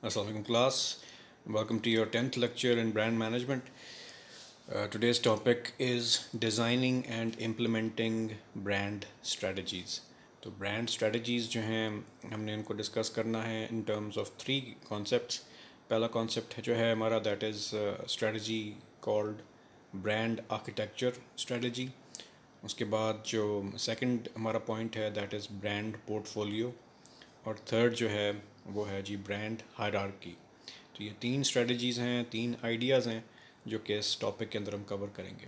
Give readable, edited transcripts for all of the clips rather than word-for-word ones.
Assalamualaikum class. Welcome to your 10th lecture in brand management. Today's topic is designing and implementing brand strategies. तो brand strategies जो हैं हमने इनको discuss करना है in terms of three concepts. पहला concept है जो है हमारा that is strategy called brand architecture strategy. उसके बाद जो second हमारा point है that is brand portfolio. और थर्ड जो है वो है जी ब्रांड हायरार्की। तो ये तीन स्ट्रेटजीज़ हैं, तीन आइडियाज़ हैं जो कि इस टॉपिक के अंदर हम कवर करेंगे।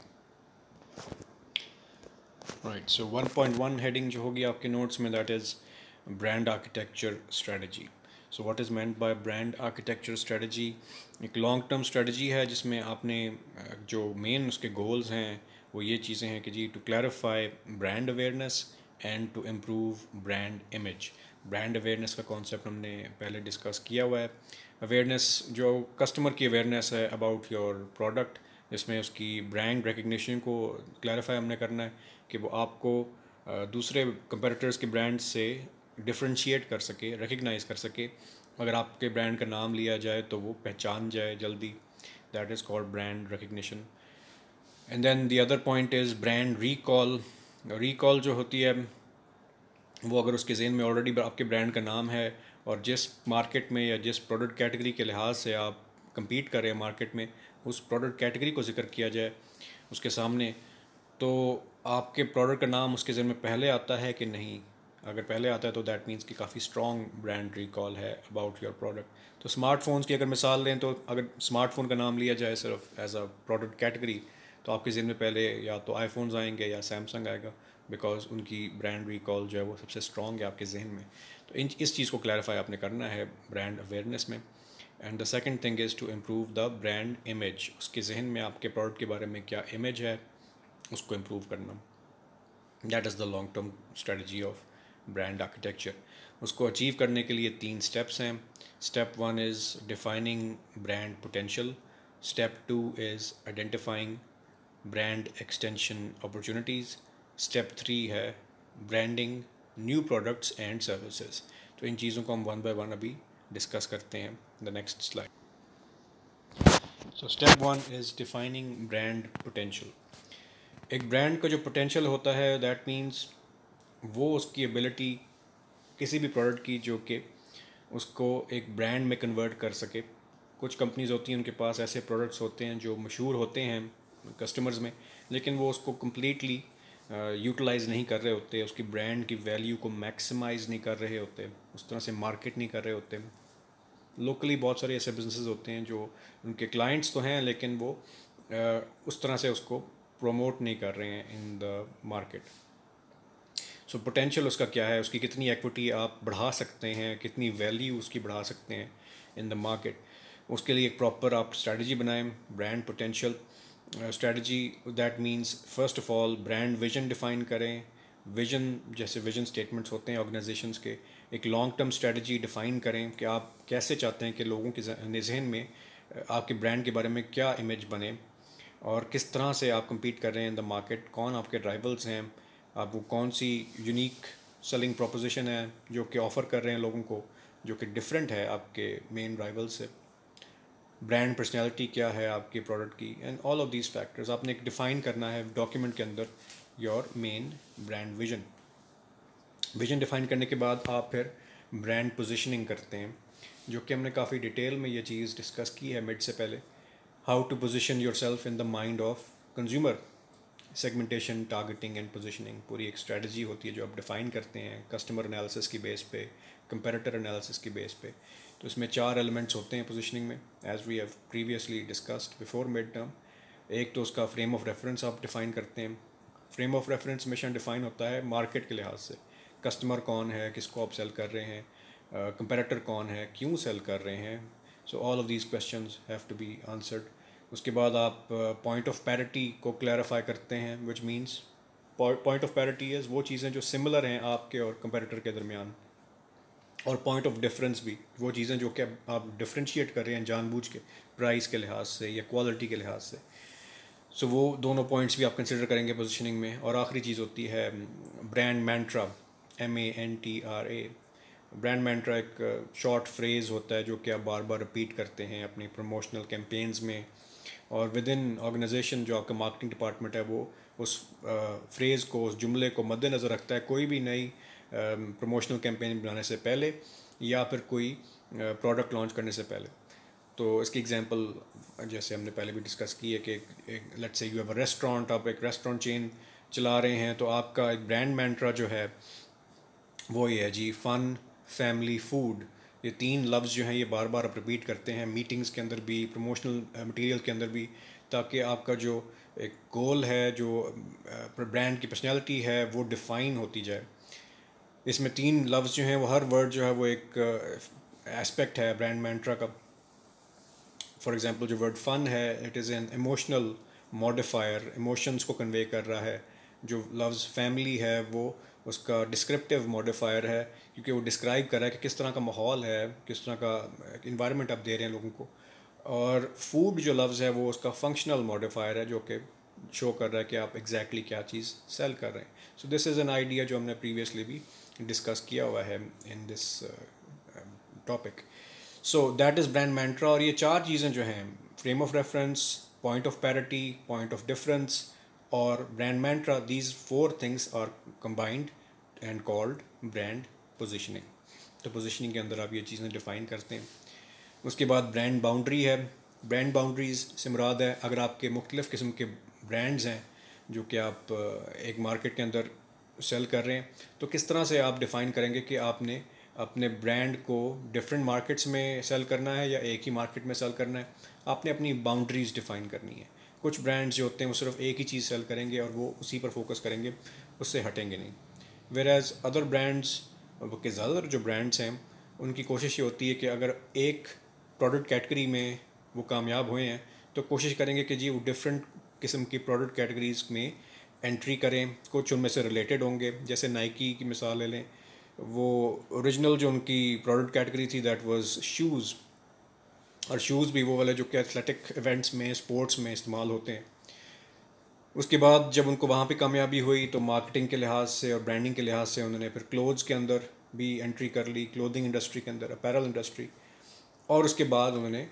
राइट, सो 1.1 हेडिंग जो होगी आपके नोट्स में that is brand architecture strategy. So what is meant by brand architecture strategy? एक लॉन्ग टर्म स्ट्रेटजी है जिसमें आपने जो मेन उसके गोल्स हैं वो ये चीज़ें हैं कि जी to clarify brand awareness and to improve brand image. Brand awareness का कॉन्सेप्ट हमने पहले डिस्कस किया हुआ है। अवेयरनेस जो कस्टमर की अवेयरनेस है अबाउट योर प्रोडक्ट, जिसमें उसकी ब्रांड रिकग्निशन को क्लैरिफाई हमने करना है कि वो आपको दूसरे कंपेटिटर्स के ब्रांड से डिफ्रेंशिएट कर सके, रिकग्नाइज़ कर सके। अगर आपके ब्रांड का नाम लिया जाए तो वो पहचान जाए जल्दी। That is called brand recognition. And then the other point is brand recall. Recall जो होती है वो अगर उसके ज़हन में ऑलरेडी आपके ब्रांड का नाम है और जिस मार्केट में या जिस प्रोडक्ट कैटेगरी के लिहाज से आप compete कर रहे हैं मार्केट में, उस प्रोडक्ट कैटेगरी को जिक्र किया जाए उसके सामने, तो आपके प्रोडक्ट का नाम उसके ज़हन में पहले आता है कि नहीं। अगर पहले आता है तो दैट मीन्स कि काफ़ी स्ट्रॉन्ग ब्रांड रिकॉल है अबाउट योर प्रोडक्ट। तो स्मार्टफोन्स की अगर मिसाल लें तो अगर स्मार्टफोन का नाम लिया जाए सिर्फ एज अ प्रोडक्ट कैटेगरी, तो आपके ज़हन में पहले या तो आईफोन्स आएंगे या सैमसंग आएगा, बिकॉज उनकी ब्रांड रिकॉल जो है वो सबसे स्ट्रॉन्ग है आपके जहन में। तो इस चीज़ को क्लैरिफाई आपने करना है ब्रांड अवेयरनेस में। And the second thing is to improve the brand image. उसके जहन में आपके प्रोडक्ट के बारे में क्या इमेज है उसको इम्प्रूव करना। That is the long term strategy of brand architecture. उसको अचीव करने के लिए तीन स्टेप्स हैं। Step one is defining brand potential. Step two is identifying brand extension opportunities. Step three है branding new products and services. तो इन चीज़ों को हम वन बाय वन अभी डिस्कस करते हैं the next slide. So step one is defining brand potential. एक ब्रांड का जो पोटेंशियल होता है दैट मीन्स वो उसकी एबिलिटी किसी भी प्रोडक्ट की जो कि उसको एक ब्रांड में कन्वर्ट कर सके। कुछ कंपनीज होती हैं उनके पास ऐसे प्रोडक्ट्स होते हैं जो मशहूर होते हैं कस्टमर्स में, लेकिन वो उसको कम्प्लीटली यूटिलाइज़ नहीं कर रहे होते, उसकी ब्रांड की वैल्यू को मैक्सिमाइज़ नहीं कर रहे होते, उस तरह से मार्केट नहीं कर रहे होते। लोकली बहुत सारे ऐसे बिजनेसेस होते हैं जो उनके क्लाइंट्स तो हैं लेकिन वो उस तरह से उसको प्रमोट नहीं कर रहे हैं in the market. So potential उसका क्या है, उसकी कितनी इक्विटी आप बढ़ा सकते हैं, कितनी वैल्यू उसकी बढ़ा सकते हैं इन द मार्केट। उसके लिए एक प्रॉपर आप स्ट्रैटेजी बनाएं। Brand potential strategy that means first of all brand vision define करें। विजन जैसे विजन स्टेटमेंट्स होते हैं ऑर्गेनाइजेशंस के, एक लॉन्ग टर्म स्ट्रैटेजी डिफ़ाइन करें कि आप कैसे चाहते हैं कि लोगों के जहन में आपके ब्रांड के बारे में क्या इमेज बने और किस तरह से आप compete कर रहे हैं इन द मार्केट, कौन आपके राइवल्स हैं, आप वो कौन सी यूनिक सेलिंग प्रोपोजिशन है जो कि ऑफ़र कर रहे हैं लोगों को जो कि डिफरेंट है आपके मेन राइवल से। ब्रांड पर्सनैलिटी क्या है आपके प्रोडक्ट की, and all of these factors आपने एक डिफ़ाइन करना है डॉक्यूमेंट के अंदर your main brand vision. Vision define करने के बाद आप फिर ब्रांड पोजिशनिंग करते हैं, जो कि हमने काफ़ी डिटेल में ये चीज़ डिस्कस की है मिड से पहले। How to position yourself in the mind of consumer. Segmentation, targeting and positioning पूरी एक स्ट्रेटजी होती है जो आप डिफ़ाइन करते हैं कस्टमर एनालिसिस की बेस पे, कंपेरेटर एनालिसिस की बेस पे। तो इसमें चार एलिमेंट्स होते हैं पोजिशनिंग में, as we have previously discussed before mid term. एक तो उसका फ्रेम ऑफ रेफरेंस आप डिफ़ाइन करते हैं। फ्रेम ऑफ रेफरेंस हमेशा डिफ़ाइन होता है मार्केट के लिहाज से, कस्टमर कौन है, किसको आप सेल कर रहे हैं, कंपेरेटर कौन है, क्यों सेल कर रहे हैं। So all of these questions have to be answered. उसके बाद आप पॉइंट ऑफ पैरिटी को क्लैरिफाई करते हैं, which means point of parity is वो चीज़ें जो सिमिलर हैं आपके और कंपेरेटर के दरमियान, और पॉइंट ऑफ डिफरेंस भी वो चीज़ें जो कि आप डिफ्रेंशिएट कर रहे हैं जानबूझ के प्राइस के लिहाज से या क्वालिटी के लिहाज से। सो वो दोनों पॉइंट्स भी आप कंसिडर करेंगे पोजीशनिंग में। और आखिरी चीज़ होती है ब्रांड मैंट्रा, MANTRA। ब्रांड मैंट्रा एक शॉर्ट फ्रेज़ होता है जो कि आप बार बार रिपीट करते हैं अपनी प्रमोशनल कैंपेन्स में, और विद इन ऑर्गेनाइजेशन जो आपका मार्केटिंग डिपार्टमेंट है वो उस फ्रेज़ को, उस जुमले को मद्देनज़र रखता है कोई भी नई प्रमोशनल कैंपेन बनाने से पहले या फिर कोई प्रोडक्ट लॉन्च करने से पहले। तो इसकी एग्जांपल जैसे हमने पहले भी डिस्कस की है कि let's say you have a restaurant, आप एक रेस्टोरेंट चेन चला रहे हैं, तो आपका एक ब्रांड मैंट्रा जो है वो ये है जी, फ़न, फैमिली, फूड। ये तीन लफ्ज़ जो हैं ये बार बार आप रिपीट करते हैं मीटिंग्स के अंदर भी, प्रमोशनल मटेरियल के अंदर भी, ताकि आपका जो एक गोल है, जो ब्रांड की पर्सनैलिटी है, वो डिफ़ाइन होती जाए। इसमें तीन लफ्ज़ जो हैं वो, हर वर्ड जो है वो एक एस्पेक्ट है ब्रांड मैंट्रा का। फॉर एग्ज़ाम्पल जो वर्ड फ़न है, it is an emotional modifier, emotions को कन्वे कर रहा है। जो लफ्ज़ फैमिली है वो उसका डिस्क्रिप्टिव मॉडिफायर है, क्योंकि वो डिस्क्राइब कर रहा है कि किस तरह का माहौल है, किस तरह का इन्वायरमेंट आप दे रहे हैं लोगों को। और फूड जो लफ्ज़ है वो उसका फंक्शनल मॉडिफायर है, जो कि शो कर रहा है कि आप एग्जैक्टली क्या चीज़ सेल कर रहे हैं। So this is an idea जो हमने प्रीवियसली भी डिस्कस किया हुआ है in this topic. So that is brand mantra. और ये चार चीज़ें जो हैं, frame of reference, point of parity, point of difference और brand mantra, these four things are combined and called brand positioning. तो पोजिशनिंग के अंदर आप ये चीज़ें डिफ़ाइन करते हैं। उसके बाद ब्रांड बाउंड्री है। ब्रांड बाउंड्रीज़ से मुराद है अगर आपके मुख्तलिफ़ किस्म के ब्रांड्स हैं जो कि आप एक मार्केट के अंदर सेल कर रहे हैं, तो किस तरह से आप डिफ़ाइन करेंगे कि आपने अपने ब्रांड को डिफरेंट मार्केट्स में सेल करना है या एक ही मार्केट में सेल करना है। आपने अपनी बाउंड्रीज़ डिफ़ाइन करनी है। कुछ ब्रांड्स जो होते हैं वो सिर्फ एक ही चीज़ सेल करेंगे और वो उसी पर फोकस करेंगे, उससे हटेंगे नहीं। वेर एज़ अदर ब्रांड्स के ज़्यादातर जो ब्रांड्स हैं उनकी कोशिश ये होती है कि अगर एक प्रोडक्ट कैटेगरी में वो कामयाब हुए हैं तो कोशिश करेंगे कि जी वो डिफरेंट किस्म की प्रोडक्ट कैटेगरीज़ में एंट्री करें। कुछ उनमें से रिलेटेड होंगे, जैसे नाइकी की मिसाल ले लें, वो ओरिजिनल जो उनकी प्रोडक्ट कैटेगरी थी दैट वाज शूज़, और शूज़ भी वो वाले जो कि एथलेटिक इवेंट्स में, स्पोर्ट्स में इस्तेमाल होते हैं। उसके बाद जब उनको वहाँ पे कामयाबी हुई तो मार्केटिंग के लिहाज से और ब्रांडिंग के लिहाज से उन्होंने फिर क्लोथ्स के अंदर भी एंट्री कर ली, क्लोथिंग इंडस्ट्री के अंदर, अपैरल इंडस्ट्री। और उसके बाद उन्होंने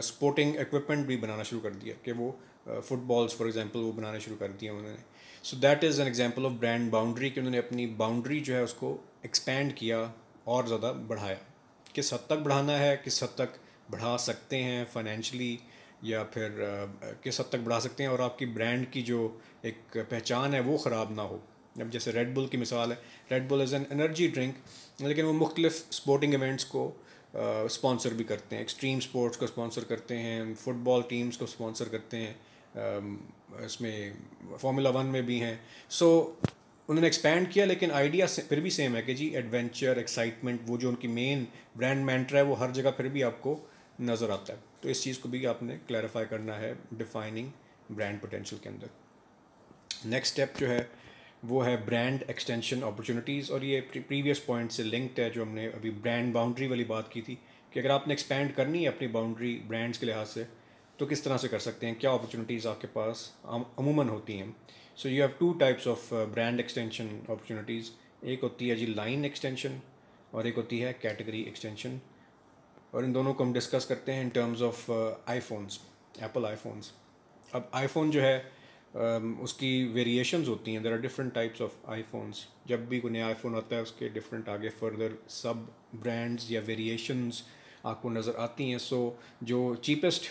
स्पोर्टिंग इक्विपमेंट भी बनाना शुरू कर दिया कि वो फुटबॉल्स फॉर एग्जांपल वो बनाने शुरू कर दिए उन्होंने। सो that is an example of brand boundary कि उन्होंने अपनी बाउंड्री जो है उसको एक्सपेंड किया और ज़्यादा बढ़ाया। किस हद तक बढ़ाना है, किस हद तक बढ़ा सकते हैं फाइनेंशियली, या फिर किस हद तक बढ़ा सकते हैं और आपकी ब्रांड की जो एक पहचान है वो ख़राब ना हो। अब जैसे रेड बुल की मिसाल है, red bull is an energy drink, लेकिन वो मुख्तलिफ स्पोर्टिंग इवेंट्स को स्पॉन्सर भी करते हैं, एक्सट्रीम स्पोर्ट्स को स्पॉन्सर करते हैं, फुटबॉल टीम्स को स्पॉन्सर करते हैं, इसमें फार्मूला 1 में भी हैं। सो उन्होंने एक्सपैंड किया, लेकिन आइडिया फिर भी सेम है कि जी एडवेंचर, एक्साइटमेंट, वो जो उनकी मेन ब्रांड मैंट्रा है वो हर जगह फिर भी आपको नज़र आता है। तो इस चीज़ को भी आपने क्लैरिफाई करना है डिफाइनिंग ब्रांड पोटेंशियल के अंदर। नेक्स्ट स्टेप जो है वो है ब्रांड एक्सटेंशन अपॉर्चुनिटीज़, और ये प्रीवियस पॉइंट से लिंक्ड है जो हमने अभी ब्रांड बाउंड्री वाली बात की थी कि अगर आपने एक्सपैंड करनी है अपनी बाउंड्री ब्रांड्स के लिहाज से तो किस तरह से कर सकते हैं, क्या अपॉर्चुनिटीज़ आपके पास अमूमन होती हैं। सो you have two types of brand extension opportunities. एक होती है जी लाइन एक्सटेंशन और एक होती है कैटेगरी एक्सटेंशन, और इन दोनों को हम डिस्कस करते हैं in terms of iPhones, Apple iPhones. अब आईफोन जो है उसकी वेरिएशंस होती हैं, there are different types of iPhones. जब भी कोई नया आईफोन आता है उसके डिफरेंट आगे फर्दर सब ब्रांड्स या वेरिएशंस आपको नज़र आती हैं। सो जो चीपेस्ट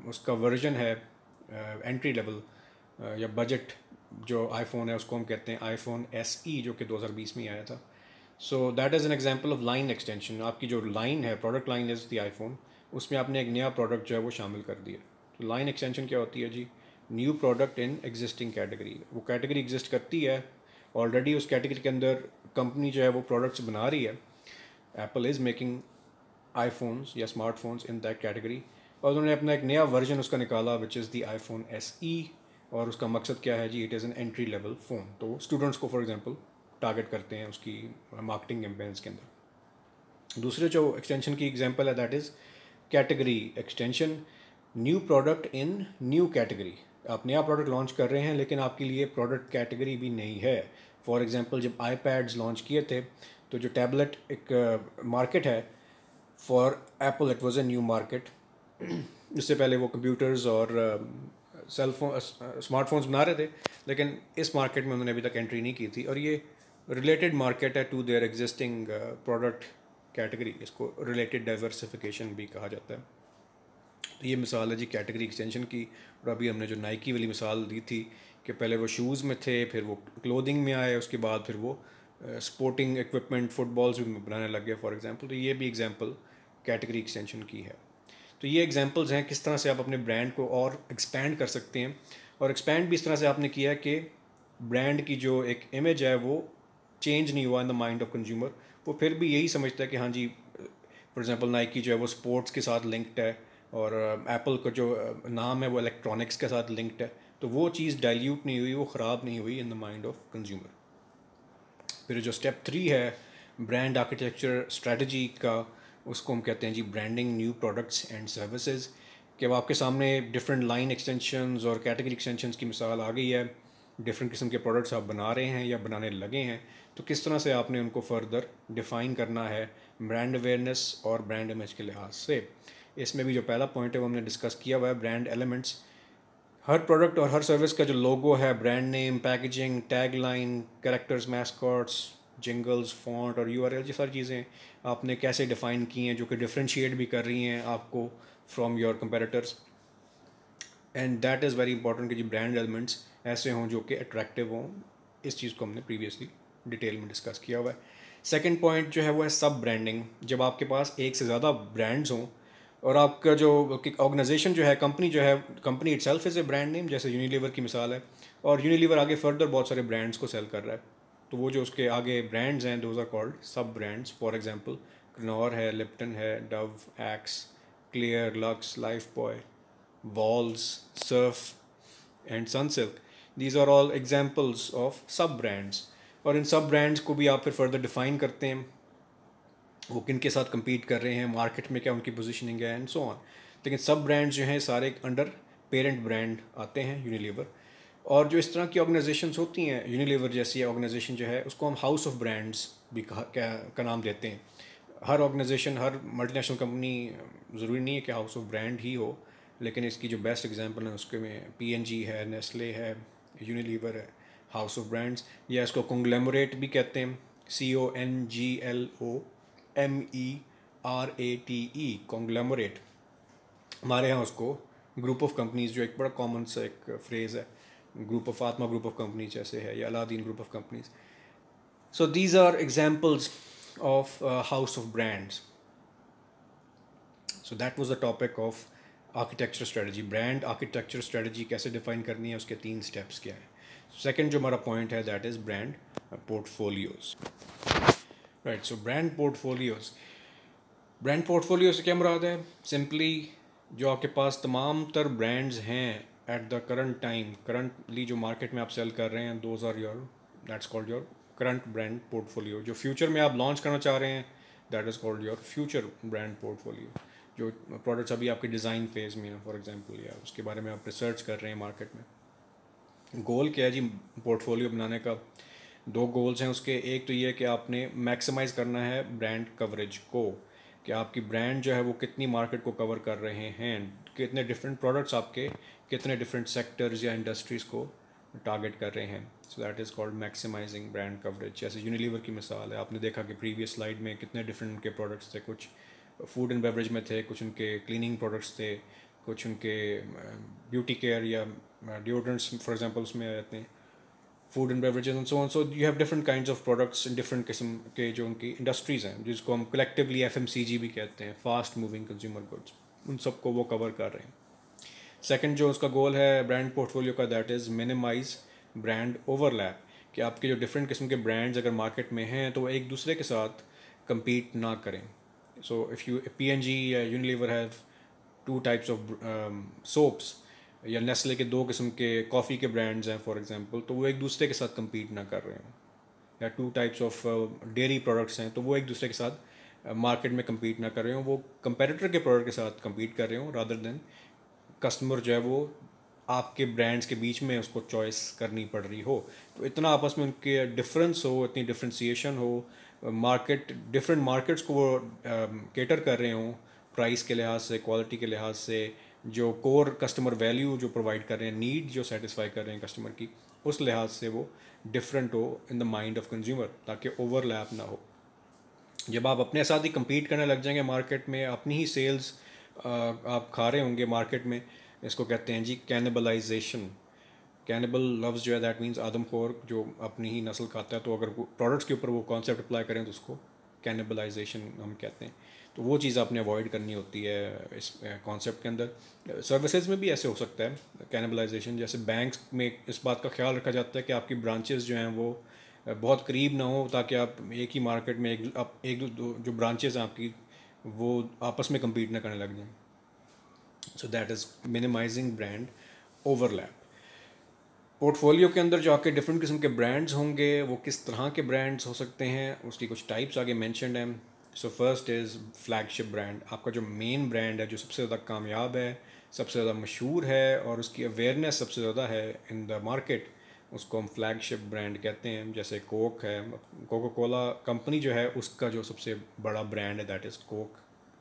उसका वर्जन है एंट्री लेवल या बजट जो आईफोन है उसको हम कहते हैं आईफोन SE, जो कि 2020 में ही आया था। सो that is an example of line extension. आपकी जो लाइन है, product line is the iPhone, उसमें आपने एक नया प्रोडक्ट जो है वो शामिल कर दिया। तो लाइन एक्सटेंशन क्या होती है जी, new product in existing category. वो कैटेगरी एग्जिस्ट करती है ऑलरेडी, उस कैटेगरी के अंदर कंपनी जो है वो प्रोडक्ट्स बना रही है। एप्पल इज़ मेकिंग आईफोन्स या स्मार्टफोन्स इन दैट कैटेगरी, और उन्होंने अपना एक नया वर्जन उसका निकाला which is the iPhone SE। और उसका मकसद क्या है जी, it is an entry level phone. तो स्टूडेंट्स को फॉर एग्जांपल टारगेट करते हैं उसकी मार्केटिंग कैंपेन्स के अंदर। दूसरे जो एक्सटेंशन की एग्जांपल है that is category extension, new product in new category. आप नया प्रोडक्ट लॉन्च कर रहे हैं लेकिन आपके लिए प्रोडक्ट कैटेगरी भी नई है। फॉर एग्जांपल जब आईपैड्स लॉन्च किए थे तो जो टैबलेट एक मार्केट है for Apple, it was a new market. इससे पहले वो कंप्यूटर्स और सेल फोन स्मार्टफोन्स बना रहे थे, लेकिन इस मार्केट में उन्होंने अभी तक एंट्री नहीं की थी, और ये रिलेटेड मार्केट है to their existing product category. इसको रिलेटेड डाइवर्सिफिकेशन भी कहा जाता है। तो ये मिसाल है जी कैटेगरी एक्सटेंशन की। और अभी हमने जो नाइकी वाली मिसाल दी थी कि पहले वो शूज़ में थे, फिर वो क्लोथिंग में आए, उसके बाद फिर वो स्पोर्टिंग इक्विपमेंट फुटबॉल्स भी बनाने लग गए फॉर एग्जांपल। तो ये भी एग्जांपल कैटेगरी एक्सटेंशन की है। तो ये एग्जांपल्स हैं किस तरह से आप अपने ब्रांड को और एक्सपैंड कर सकते हैं। और एक्सपैंड भी इस तरह से आपने किया कि ब्रांड की जो एक इमेज है वो चेंज नहीं हुआ इन द माइंड ऑफ कंज्यूमर। वो फिर भी यही समझता है कि हाँ जी, फॉर एग्जांपल नाइकी जो है वो स्पोर्ट्स के साथ लिंक्ड है, और एप्पल का जो नाम है वो इलेक्ट्रॉनिक्स के साथ लिंक्ड है। तो वो चीज़ डाइल्यूट नहीं हुई, वो ख़राब नहीं हुई इन द माइंड ऑफ कंज्यूमर। फिर जो स्टेप 3 है ब्रांड आर्किटेक्चर स्ट्रेटजी का, उसको हम कहते हैं जी branding new products and services. कि अब आपके सामने डिफरेंट लाइन एक्सटेंशंस और कैटेगरी एक्सटेंशंस की मिसाल आ गई है, डिफरेंट किस्म के प्रोडक्ट्स आप बना रहे हैं या बनाने लगे हैं, तो किस तरह से आपने उनको फर्दर डिफ़ाइन करना है ब्रांड अवेयरनेस और ब्रांड इमेज के लिहाज से। इसमें भी जो पहला पॉइंट है वो हमने डिस्कस किया हुआ है, ब्रांड एलिमेंट्स। हर प्रोडक्ट और हर सर्विस का जो लोगो है, brand name, packaging, tag line, characters, mascots, jingles, font और यूआरएल, ये सारी चीज़ें आपने कैसे डिफ़ाइन की हैं जो कि डिफ्रेंशिएट भी कर रही हैं आपको from your comparators. And that is very important कि जी ब्रांड एलिमेंट्स ऐसे हों जो कि अट्रैक्टिव हों। इस चीज़ को हमने प्रीवियसली डिटेल में डिस्कस किया हुआ है। सेकेंड पॉइंट जो है वो है सब ब्रांडिंग। जब आपके पास एक से ज़्यादा ब्रांड्स हों और आपका जो ऑर्गेनाइजेशन जो है, कंपनी जो है, company itself is a brand name, जैसे यूनिलीवर की मिसाल है, और यूनिलीवर आगे फर्दर बहुत सारे ब्रांड्स को सेल कर रहा है, तो वो जो उसके आगे ब्रांड्स हैं दोज आर कॉल्ड सब ब्रांड्स। फॉर एग्जांपल कनौर है, लिप्टन है, Dove, x, clear, lux, life boy, Walls, Surf and Sunsilk. These are all examples of sub brands। और इन सब ब्रांड्स को भी आप फिर फर्दर डिफाइन करते हैं, वो किन के साथ compete कर रहे हैं मार्केट में, क्या उनकी पोजीशनिंग है एंड सो ऑन। लेकिन सब ब्रांड्स जो हैं सारे अंडर पेरेंट ब्रांड आते हैं यूनिलीवर। और जो इस तरह की ऑर्गेनाइजेशंस होती हैं, यूनिलीवर जैसी ऑर्गेनाइजेशन जो है उसको हम हाउस ऑफ ब्रांड्स भी का नाम देते हैं। हर ऑर्गेनाइजेशन, हर मल्टीनेशनल कंपनी ज़रूरी नहीं है कि हाउस ऑफ ब्रांड ही हो, लेकिन इसकी जो बेस्ट एग्जांपल है उसके में पीएनजी है, नेस्ले है, यूनिलीवर है, हाउस ऑफ ब्रांड्स। या इसको कंग्लोमरेट भी कहते हैं, CONGLOMERATE, कंग्लोमरेट। हमारे यहाँ उसको ग्रुप ऑफ कंपनीज, जो एक बड़ा कॉमन सा एक फ्रेज़ है, ग्रुप ऑफ आत्मा ग्रुप ऑफ कंपनीज जैसे है, या Aladdin group of companies. So these are examples of house of brands. So that was the topic of architecture strategy। brand architecture strategy कैसे define करनी है, उसके 3 steps क्या है। Second जो हमारा point है that is brand portfolios। Right, so brand portfolios। brand portfolio से क्या मुराद है? Simply जो आपके पास तमाम तर brands हैं at the current time, currently जो market में आप sell कर रहे हैं, those are your, that's called your current brand portfolio। जो फ्यूचर में आप लॉन्च करना चाह रहे हैं, that is called your future brand portfolio. जो प्रोडक्ट्स अभी आपके डिज़ाइन फेज़ में हैं फॉर एग्जांपल, या उसके बारे में आप रिसर्च कर रहे हैं मार्केट में। गोल क्या है जी पोर्टफोलियो बनाने का? 2 गोल्स हैं उसके। एक तो ये है कि आपने मैक्सिमाइज़ करना है ब्रांड कवरेज को, कि आपकी ब्रांड जो है वो कितनी मार्केट को कवर कर रहे हैं, कितने डिफरेंट प्रोडक्ट्स आपके कितने डिफरेंट सेक्टर्स या इंडस्ट्रीज़ को टारगेट कर रहे हैं। So that is called maximising brand coverage. जैसे यूनिलीवर की मिसाल है, आपने देखा कि प्रीवियस स्लाइड में कितने डिफरेंट उनके प्रोडक्ट्स थे, कुछ फूड एंड बेवरेज में थे, कुछ उनके क्लीनिंग प्रोडक्ट्स थे, कुछ उनके ब्यूटी केयर या डिओड्रेंट्स फॉर एग्जांपल उसमें आ जाते हैं, food and beverages and so on. So you have different kinds of products in different किस्म के जो उनकी इंडस्ट्रीज़ हैं, जिसको हम कलेक्टिवली FMCG भी कहते हैं, फास्ट मूविंग कंज्यूमर गुड्स, उन सबको वो कवर कर रहे हैं। सेकंड जो उसका गोल है ब्रांड पोर्टफोलियो का, that is minimise brand overlap. कि आपके जो डिफरेंट किस्म के ब्रांड्स अगर मार्केट में हैं तो वो एक दूसरे के साथ compete ना करें। सो इफ़ यू PNG या Unilever have 2 types of soaps, या नेस्ले के 2 किस्म के कॉफ़ी के ब्रांड्स हैं फॉर एग्जांपल, तो वो एक दूसरे के साथ compete ना कर रहे हैं। या 2 टाइप्स ऑफ डेयरी प्रोडक्ट्स हैं, तो वो एक दूसरे के साथ मार्केट में compete ना कर रहे हो, वो कंपेरेटर के प्रोडक्ट के साथ compete कर रहे हो, रादर देन कस्टमर जो है वो आपके ब्रांड्स के बीच में उसको चॉइस करनी पड़ रही हो। तो इतना आपस में उनके डिफरेंस हो, इतनी डिफ्रेंसीशन हो, मार्केट डिफरेंट मार्केट्स को वो केटर कर रहे हों, प्राइस के लिहाज से, क्वालिटी के लिहाज से, जो कोर कस्टमर वैल्यू जो प्रोवाइड कर रहे हैं, नीड जो सेटिस्फाई कर रहे हैं कस्टमर की, उस लिहाज से वो डिफरेंट हो इन द माइंड ऑफ कंज्यूमर, ताकि ओवरलैप ना हो। जब आप अपने साथ ही compete करने लग जाएंगे मार्केट में, अपनी ही सेल्स आप खा रहे होंगे मार्केट में, इसको कहते हैं जी कैनिबलाइजेशन। कैनिबल लफ्ज़ जो है दैट मीन्स आदमखोर, जो अपनी ही नस्ल खाता है। तो अगर प्रोडक्ट्स के ऊपर वो कॉन्सेप्ट अप्लाई करें तो उसको कैनिबलाइजेशन हम कहते हैं। तो वो चीज़ आपने अवॉइड करनी होती है इस कॉन्सेप्ट के अंदर। सर्विसेज में भी ऐसे हो सकता है कैनिबलाइजेशन। जैसे बैंक्स में इस बात का ख्याल रखा जाता है कि आपकी ब्रांचेस जो हैं वो बहुत करीब ना हो, ताकि आप एक ही मार्केट में जो ब्रांचेस हैं आपकी, वो आपस में कम्पीट ना करने लग जाएं। So that is minimising brand overlap. Portfolio के अंदर जो आपके डिफरेंट किस्म के ब्रांड्स होंगे, वो किस तरह के ब्रांड्स हो सकते हैं, उसकी कुछ टाइप्स आगे मेंशन्ड हैं। So first is flagship brand. आपका जो मेन ब्रांड है, जो सबसे ज़्यादा कामयाब है, सबसे ज़्यादा मशहूर है और उसकी अवेयरनेस सबसे ज़्यादा है इन द मार्केट, उसको हम फ्लैगशिप ब्रांड कहते हैं। जैसे कोक है, कोका कोला कंपनी जो है उसका जो सबसे बड़ा ब्रांड है दैट इज़ कोक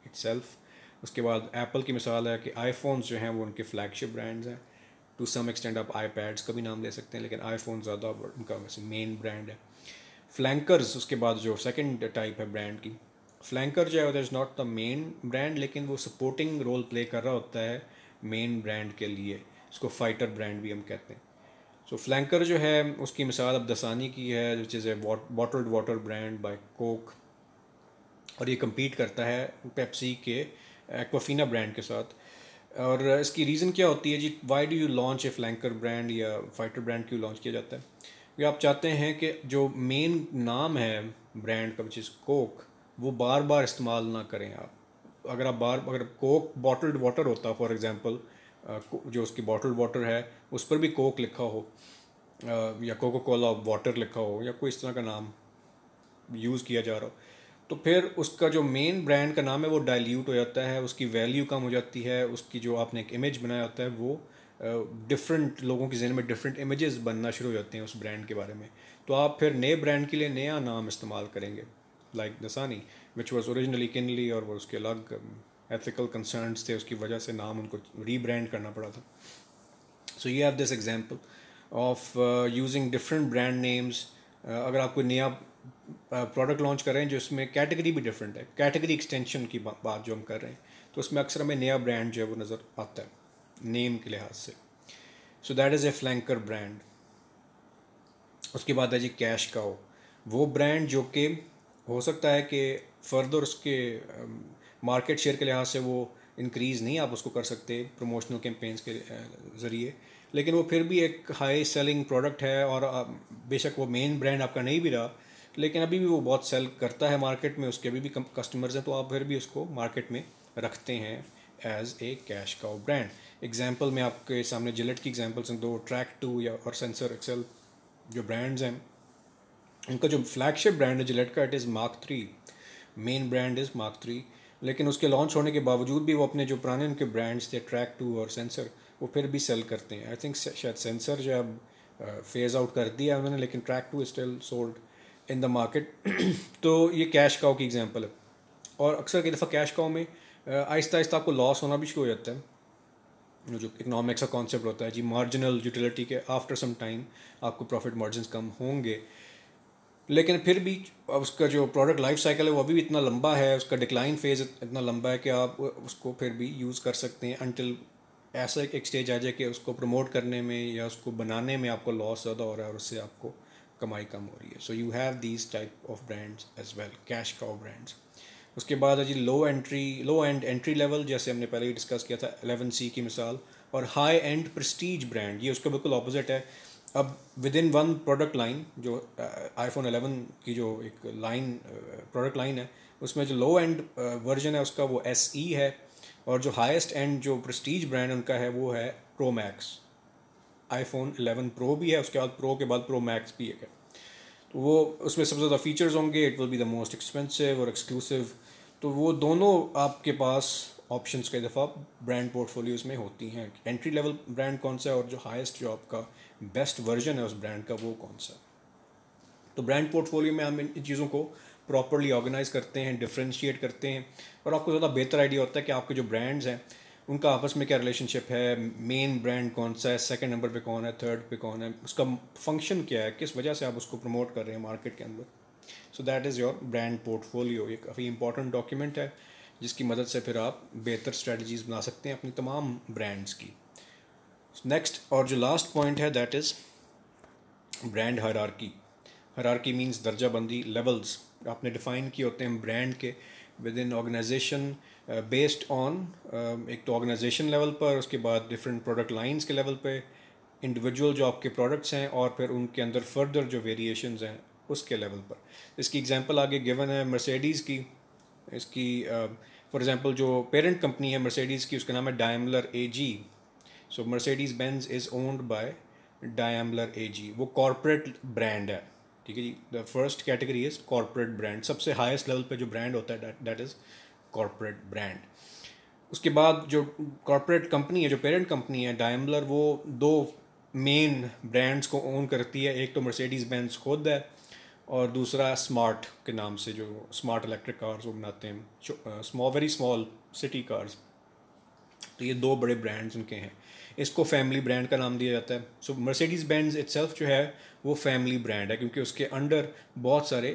इटसेल्फ। उसके बाद एप्पल की मिसाल है कि आईफोन्स जो हैं वो उनके फ्लैगशिप ब्रांड्स हैं। टू सम एक्सटेंड आप आईपैड्स का भी नाम ले सकते हैं, लेकिन आईफोन ज़्यादा उनका वैसे मेन ब्रांड है। फ्लैंकर्स उसके बाद जो सेकंड टाइप है ब्रांड की। फ्लैंकर जो है that is not the main brand, लेकिन वो सपोर्टिंग रोल प्ले कर रहा होता है मेन ब्रांड के लिए। इसको फाइटर ब्रांड भी हम कहते हैं। सो फ्लैंकर जो है उसकी मिसाल अब दसानी की है, which is a bottled water brand bye Coke, और ये कम्पीट करता है पेप्सी के एक्वाफिना ब्रांड के साथ। और इसकी रीज़न क्या होती है जी, why do you launch a flanker brand या फाइटर ब्रांड क्यों लॉन्च किया जाता है? क्योंकि आप चाहते हैं कि जो मेन नाम है ब्रांड का विच इज़ कोक, वो बार बार इस्तेमाल ना करें आप। अगर कोक बॉटल्ड वाटर होता फॉर एग्ज़ाम्पल, जो उसकी बॉटल्ड वाटर है उस पर भी कोक लिखा हो, या कोका कोला वाटर लिखा हो, या कोई इस तरह का नाम यूज़ किया जा रहा हो, तो फिर उसका जो मेन ब्रांड का नाम है वो डाइल्यूट हो जाता है, उसकी वैल्यू कम हो जाती है, उसकी जो आपने एक इमेज बनाया होता है वो डिफरेंट लोगों के जहन में डिफरेंट इमेजेस बनना शुरू हो जाते हैं उस ब्रांड के बारे में। तो आप फिर नए ब्रांड के लिए नया नाम इस्तेमाल करेंगे, like Dasani which was originally Kinley, और वो उसके अलग एथिकल कंसर्न्स थे, उसकी वजह से नाम उनको रीब्रांड करना पड़ा था। सो you have this example of using different brand names. अगर आप कोई नया प्रोडक्ट लॉन्च कर रहे हैं जो इसमें कैटेगरी भी डिफरेंट है, कैटेगरी एक्सटेंशन की बात जो हम कर रहे हैं, तो उसमें अक्सर हमें नया ब्रांड जो है वो नज़र आता है नेम के लिहाज से। सो that is a flanker brand. उसके बाद है जी कैश काओ, वो ब्रांड जो कि हो सकता है कि फर्दर उसके मार्केट शेयर के लिहाज से वो इंक्रीज़ नहीं आप उसको कर सकते प्रमोशनल कैंपेन्स के ज़रिए, लेकिन वो फिर भी एक हाई सेलिंग प्रोडक्ट है। और बेशक वो मेन ब्रांड आपका नहीं भी रहा, लेकिन अभी भी वो बहुत सेल करता है मार्केट में, उसके अभी भी कस्टमर्स हैं, तो आप फिर भी उसको मार्केट में रखते हैं as a cash cow brand. Example में आपके सामने जिलेट की एग्जाम्पल्स हैं दो, ट्रैक 2 या और सेंसर एक्सेल जो ब्रांड्स हैं। उनका जो फ्लैगशिप ब्रांड है जिलेट का, it is mark 3, main brand is mark 3, लेकिन उसके लॉन्च होने के बावजूद भी वो अपने जो पुराने उनके ब्रांड्स थे ट्रैक 2 और सेंसर, वो फिर भी सेल करते हैं। आई थिंक शायद सेंसर जो अब फेज़ आउट कर दिया उन्होंने, लेकिन track 2 still sold in the market. तो ये कैश काउ की एग्जांपल है। और अक्सर की दफ़ा कैश काउ में आहिस्ता आहिस्ता आपको लॉस होना भी शुरू हो जाता है। जो इकोनॉमिक्स का कॉन्सेप्ट होता है जी, मार्जिनल यूटिलिटी के आफ्टर सम टाइम आपको प्रॉफिट मार्जिन कम होंगे, लेकिन फिर भी उसका जो प्रोडक्ट लाइफ साइकिल है वो अभी भी इतना लंबा है, उसका डिक्लाइन फेज़ इतना लंबा है कि आप उसको फिर भी यूज़ कर सकते हैं अनटिल ऐसा एक स्टेज आ जाए कि उसको प्रमोट करने में या उसको बनाने में आपको लॉस ज़्यादा हो रहा है और उससे आपको कमाई कम हो रही है। So you have these type of brands as well, cash cow brands. उसके बाद है जी लो एंड एंट्री लेवल, जैसे हमने पहले ही डिस्कस किया था 11C की मिसाल, और हाई एंड प्रेस्टीज ब्रांड, ये उसका बिल्कुल ऑपोजिट है। अब with in one product line, जो आईफोन 11 की जो एक लाइन प्रोडक्ट लाइन है, उसमें जो लो एंड वर्जन है उसका वो SE है, और जो हाईएस्ट एंड जो प्रेस्टीज ब्रांड उनका है वो है प्रो मैक्स। आईफोन 11 प्रो भी है, उसके बाद प्रो के बाद प्रो मैक्स भी है। तो वो उसमें सबसे ज़्यादा फीचर्स होंगे, it will be the most expensive और एक्सक्लूसिव। तो वो दोनों आपके पास ऑप्शंस कई दफ़ा ब्रांड पोर्टफोलियोज़ में होती हैं, एंट्री लेवल ब्रांड कौन सा है और जो हाईएस्ट जो आपका बेस्ट वर्जन है उस ब्रांड का वो कौन सा। तो ब्रांड पोर्टफोलियो में हम इन चीज़ों को प्रॉपरली ऑर्गेनाइज करते हैं, डिफ्रेंशिएट करते हैं, और आपको ज़्यादा बेहतर आइडिया होता है कि आपके जो ब्रांड्स हैं उनका आपस में क्या रिलेशनशिप है, मेन ब्रांड कौन सा है, सेकंड नंबर पे कौन है, थर्ड पे कौन है, उसका फंक्शन क्या है, किस वजह से आप उसको प्रमोट कर रहे हैं मार्केट के अंदर। सो that is your brand portfolio. ये काफ़ी इंपॉर्टेंट डॉक्यूमेंट है जिसकी मदद से फिर आप बेहतर स्ट्रेटजीज बना सकते हैं अपनी तमाम ब्रांड्स की। नेक्स्ट और जो लास्ट पॉइंट है that is brand hierarchy. Hierarchy means दर्जा बंदी, लेवल्स आपने डिफ़ाइन किए होते हैं ब्रांड के within organisation based on एक तो ऑर्गेनाइजेशन लेवल पर, उसके बाद डिफरेंट प्रोडक्ट लाइंस के लेवल पे, इंडिविजुअल जो आपके प्रोडक्ट्स हैं, और फिर उनके अंदर फर्दर जो वेरिएशंस हैं उसके लेवल पर। इसकी एग्जांपल आगे गिवन है मर्सिडीज़ की। इसकी फॉर एग्जांपल जो पेरेंट कंपनी है मर्सिडीज़ की, उसका नाम है Daimler AG. So Mercedes Benz is owned by Daimler AG. वो कॉरपोरेट ब्रांड है, ठीक है जी। The first category is corporate brand. सबसे हाईएस्ट लेवल पे जो ब्रांड होता है दैट इज़ कॉरपोरेट ब्रांड। उसके बाद जो कॉरपोरेट कंपनी है, जो पेरेंट कंपनी है डायमलर, वो दो मेन ब्रांड्स को ओन करती है। एक तो मर्सिडीज़ बेंज खुद है, और दूसरा स्मार्ट के नाम से जो स्मार्ट इलेक्ट्रिक कार्स वो बनाते हैं, वेरी स्मॉल सिटी कार्स। तो ये दो बड़े ब्रांड्स उनके हैं। इसको फैमिली ब्रांड का नाम दिया जाता है। सो मर्सिडीज़ बेंज इटसेल्फ जो है वो फैमिली ब्रांड है, क्योंकि उसके अंडर बहुत सारे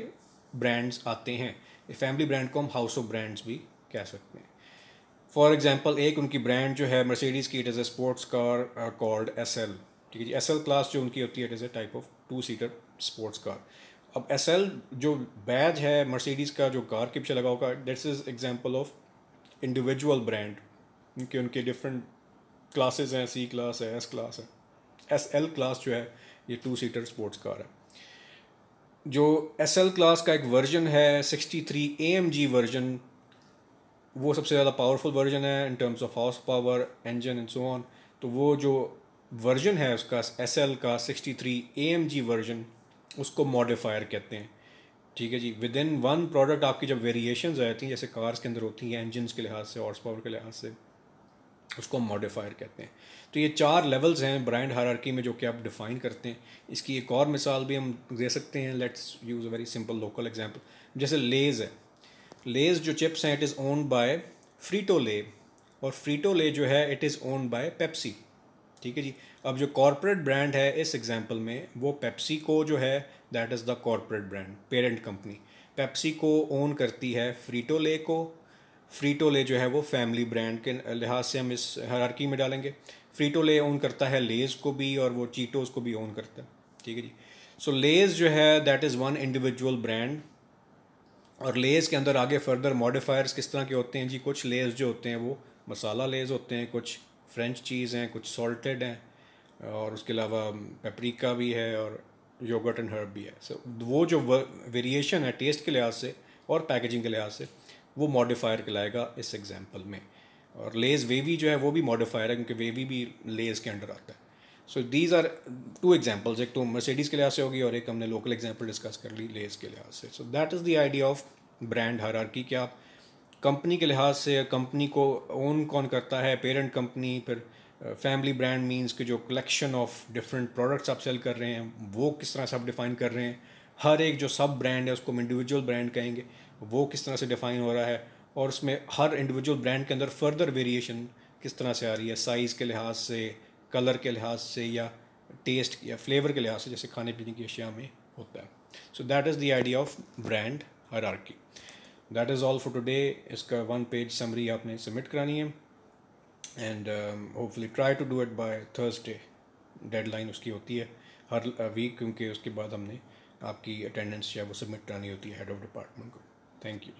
ब्रांड्स आते हैं। फैमिली ब्रांड को हम हाउस ऑफ ब्रांड्स भी कह सकते हैं। फॉर एग्जांपल एक उनकी ब्रांड जो है मर्सिडीज़ की, it is a sports car called SL, ठीक है जी। SL क्लास जो उनकी होती है, it is a type of 2 seater sports car. अब SL जो बैज है मर्सिडीज़ का जो कार के पीछे लगा होगा, that's is example of individual brand, क्योंकि उनके डिफरेंट क्लासेस हैं, C क्लास है, S क्लास है। SL क्लास जो है ये 2 सीटर स्पोर्ट्स कार है। जो SL क्लास का एक वर्जन है 63 AMG वर्जन, वो सबसे ज़्यादा पावरफुल वर्जन है इन terms of horse power, engine and so on. तो वो जो वर्जन है उसका SL का 63 AMG वर्जन, उसको मॉडिफायर कहते हैं, ठीक है जी। विद इन वन प्रोडक्ट आपकी जब वेरिएशंस आ जाती हैं, जैसे कार्स के अंदर होती हैं इंजन के लिहाज से, हॉर्स पावर के लिहाज से, उसको मॉडिफायर कहते हैं। तो ये 4 लेवल्स हैं ब्रांड हायरार्की में जो कि आप डिफ़ाइन करते हैं। इसकी एक और मिसाल भी हम दे सकते हैं। Let's use a very simple local example. जैसे लेज़ है, लेज़ जो चिप्स हैं इट इज़ ओन्ड बाय फ्रीटो ले, और फ्रीटो ले जो है it is owned bye Pepsi, ठीक है जी। अब जो कॉरपोरेट ब्रांड है इस एग्जांपल में, वो पेप्सी को जो है that is the corporate brand, parent company. Pepsi को ओन करती है फ्रीटो ले को। फ्रीटो ले जो है वो फैमिली ब्रांड के लिहाज से हम इस हायरार्की में डालेंगे। फ्रीटो ले ओन करता है लेज़ को भी, और वो चीटोस को भी ओन करता है, ठीक है जी। सो लेज़ जो है that is one individual brand. और लेज़ के अंदर आगे फर्दर मॉडिफायर्स किस तरह के होते हैं जी। कुछ लेज़ जो होते हैं वो मसाला लेज़ होते हैं, कुछ फ्रेंच चीज़ हैं, कुछ सॉल्टेड हैं, और उसके अलावा पेपरिका भी है, और योगर्ट एंड हर्ब भी है। सो वो जो वेरिएशन है टेस्ट के लिहाज से और पैकेजिंग के लिहाज से, वो मॉडिफायर कहलाएगा इस एग्जांपल में। और लेज़ वेवी जो है वो भी मॉडिफायर है, क्योंकि वेवी भी लेज़ के अंडर आता है। सो दीज आर 2 एग्जांपल्स, एक तो मर्सिडीज़ के लिहाज से होगी और एक हमने लोकल एग्जांपल डिस्कस कर ली लेज़ के लिहाज से। सो that is the idea of brand hierarchy. कि आप कंपनी के लिहाज से कंपनी को ओन कौन करता है, पेरेंट कंपनी, फिर फैमिली ब्रांड मींस कि जो कलेक्शन ऑफ डिफरेंट प्रोडक्ट्स आप सेल कर रहे हैं वो किस तरह से आप डिफ़ाइन कर रहे हैं। हर एक जो सब ब्रांड है उसको हम इंडिविजुअल ब्रांड कहेंगे, वो किस तरह से डिफ़ाइन हो रहा है, और उसमें हर इंडिविजुअल ब्रांड के अंदर फर्दर वेरिएशन किस तरह से आ रही है, साइज़ के लिहाज से, कलर के लिहाज से, या टेस्ट या फ्लेवर के लिहाज से, जैसे खाने पीने की अशिया में होता है। So that is the idea of brand hierarchy. That is all for today. इसका 1 पेज समरी आपने सबमिट करानी है, and hopefully try to do it by Thursday. Deadline उसकी होती है हर वीक, क्योंकि उसके बाद हमने आपकी अटेंडेंस जो है वो सबमिट करानी होती है हेड ऑफ डिपार्टमेंट को। Thank you.